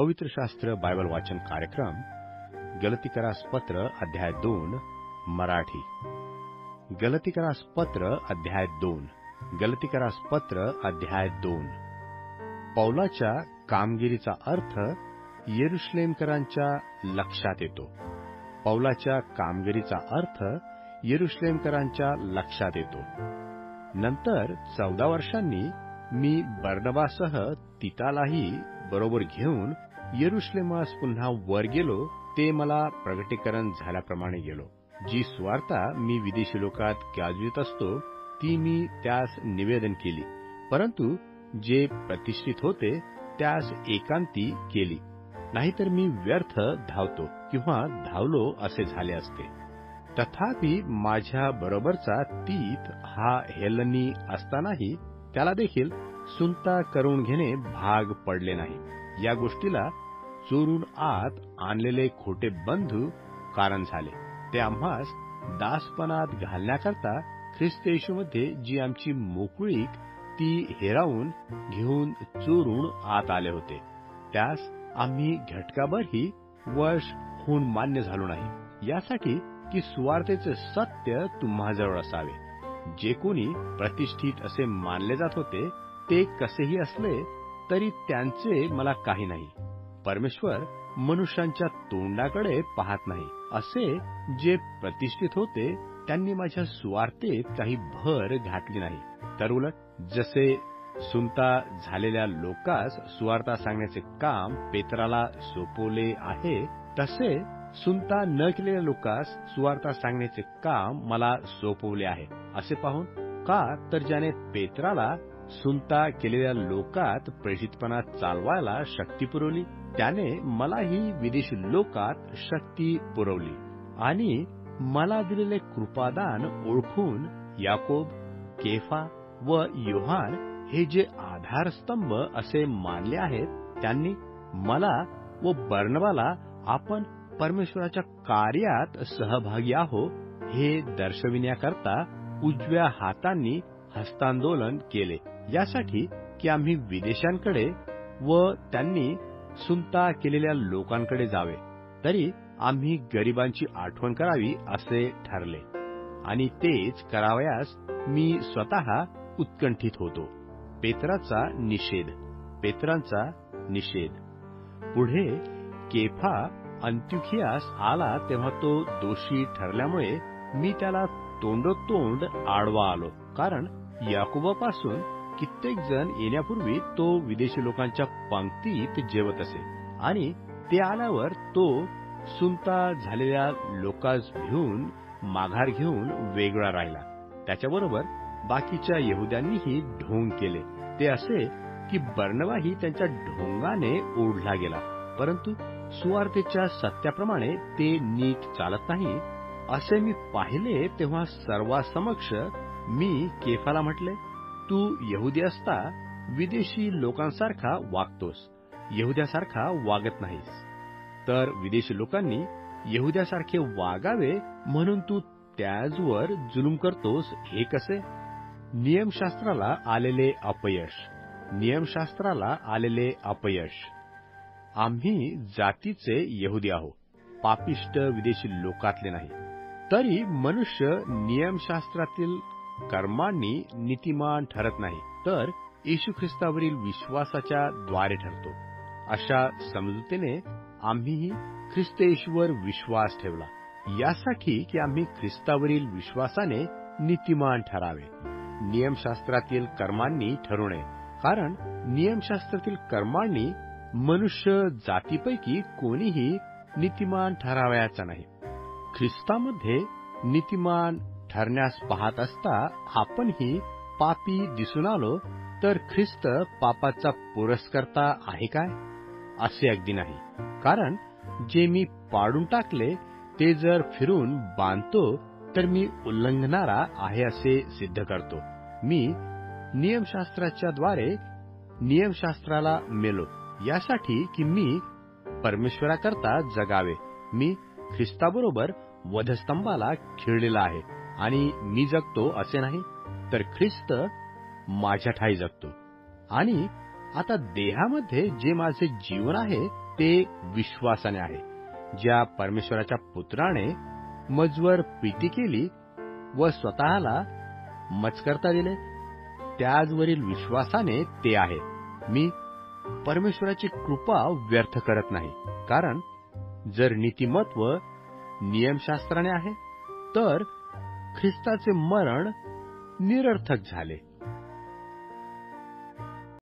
पवित्र शास्त्र बायबल वाचन कार्यक्रम गलतीकरास पत्र अध्याय 2 मराठी. गलतीकरास पत्र अध्याय 2. गलतीकरास पत्र अध्याय 2. पौलाच्या कामगिरीचा अर्थ यरुशलेमकरांच्या लक्षात येतो. पौलाच्या कामगिरीचा अर्थ यरुशलेमकरांच्या लक्षात येतो. नंतर 14 वर्षांनी मी बर्नबासह तीतालाही बरोबर घेऊन यरुशलेमास पुन्हा वर गेलो. ते मला प्रगटीकरण झाल्याप्रमाणे गेलो. जी सुवार्ता मी विदेशी लोकात गाजवित असतो ती मी त्यास निवेदन केली, परंतु जे प्रतिष्ठित होते त्यास एकांती केली. नाहीतर मी व्यर्थ धावतो किंवा धावलो असे झाले असते. तथापि माझ्या बरोबरचा तीत हा हेलनी असतानाही त्याला देखील सुनता करून घेणे भाग पडले नाही. या गोष्टीला चोरून आत आणलेले खोटे बंधू कारण झाले. ते आम्हास दासपणात घालण्याकरता ख्रिस्त येशूमध्ये जी आमची मोकळीक ती हिरावून घेऊन चोरून आत आले होते. त्यास आम्ही घटकाभरही वश होऊन मान्य झालो नाही, यासाठी की सुवार्तेचे सत्य तुम्हाजवळ असावे. जे कोणी प्रतिष्ठित असे मानले जात होते ते कसेही असले तरी त्यांचे मला काही नाही. परमेश्वर मनुष्यांच्या तोंडाकडे पाहत नाही. असे जे प्रतिष्ठित होते त्यांनी माझ्या सुवार्तेत काही भर घातली नाही. तर उलट जसे सुनता झालेल्या लोकांस सुवार्ता सांगण्याचे काम पेत्राला सोपवले आहे, तसे सुनता न केलेल्या लोकांस सुवार्ता सांगण्याचे काम मला सोपवले आहे. असे पाहून का तर ज्याने पेत्राला सुनता केलेल्या लोकात प्रेषितपणा चालवायला शक्ती पुरवली, त्याने मलाही विदेशी लोकात शक्ती पुरवली. आणि मला दिलेले कृपादान ओळखून याकोब, केफा व योहान हे जे आधारस्तंभ असे मानले आहेत, त्यांनी मला व बर्नबाला आपण परमेश्वराच्या कार्यात सहभागी आहो हे दर्शविण्याकरता उजव्या हातांनी हस्तांदोलन केले, यासाठी की आम्ही विदेशांकडे व त्यांनी सुनता केलेल्या लोकांकडे जावे. तरी आम्ही गरिबांची आठवण करावी असे ठरले, आणि तेच करावयास मी स्वतः उत्कंठित होतो. पेत्रांचा निषेध. पुढे केफा अंत्युखियास आला तेव्हा तो दोषी ठरल्यामुळे मी त्याला तोंडोतोंड आडवा आलो. कारण याकोबापासून कित्येक जण येण्यापूर्वी तो विदेशी लोकांच्या पंक्तीत जेवत असे, आणि ते आल्यावर तो सुनता झालेल्या लोकांस भिवून माघार घेऊन वेगळा राहिला. त्याच्याबरोबर बाकीच्या यहुद्यांनीही ढोंग केले. ते असे की बर्नबाही त्यांच्या ढोंगाने ओढला गेला, परंतु सुवार्तेच्या सत्याप्रमाणे ते नीट चालत नाही असे मी पाहिले. तेव्हा सर्वांसमक्ष मी केफाला म्हटले, तू यहुदी असता विदेशी लोकांसारखा वागतोस, यहुद्यासारखा वागत नाहीस. तर विदेशी लोकांनी यहुद्यासारखे वागावे म्हणून तू त्याचवर जुलूम करतोस हे कसे? नियमशास्त्राला आलेले अपयश. आम्ही जातीचे यहुदी आहो, पापिष्ट विदेशी लोकातले नाही. तरी मनुष्य नियमशास्त्रातील कर्मांनी नीतिमान ठरत नाही, तर येशू ख्रिस्तावरील विश्वासाच्या द्वारे ठरतो. अशा समजुतीने आम्हीही ख्रिस्त येशूवर विश्वास ठेवला, यासाठी की आम्ही ख्रिस्तावरील विश्वासाने नीतिमान ठरावे, नियमशास्त्रातील कर्मांनी ठरू नये. कारण नियमशास्त्रातील कर्मांनी मनुष्य जातीपैकी कोणीही नीतिमान ठरावयाचा नाही. ख्रिस्तामध्ये नीतिमान ठरण्यास पाहत असता आपणही पापी दिसून आलो तर ख्रिस्त पापाचा पुरस्कर्ता आहे काय? असे अगदी नाही. कारण जे मी पाडून टाकले ते जर फिरून बांधतो तर मी उल्लंघनारा आहे असे सिद्ध करतो. मी नियमशास्त्राच्या द्वारे नियमशास्त्राला मेलो, यासाठी की मी परमेश्वराकरता जगावे. मी ख्रिस्ताबरोबर वधस्तंभाला खिळलेला आहे, आणि मी जगतो असे नाही, तर ख्रिस्त माझ्या ठायी जगतो. आणि आता देहामध्ये जे माझे जीवन आहे ते विश्वासाने आहे. ज्या परमेश्वराच्या पुत्राने मजवर प्रीती केली व स्वतःला मजकरता दिले, त्याचवरील विश्वासाने ते आहे. मी परमेश्वराची कृपा व्यर्थ करत नाही, कारण जर नीतिमत्व नियमशास्त्राने आहे तर ख्रिस्ताचे मरण निरर्थक झाले.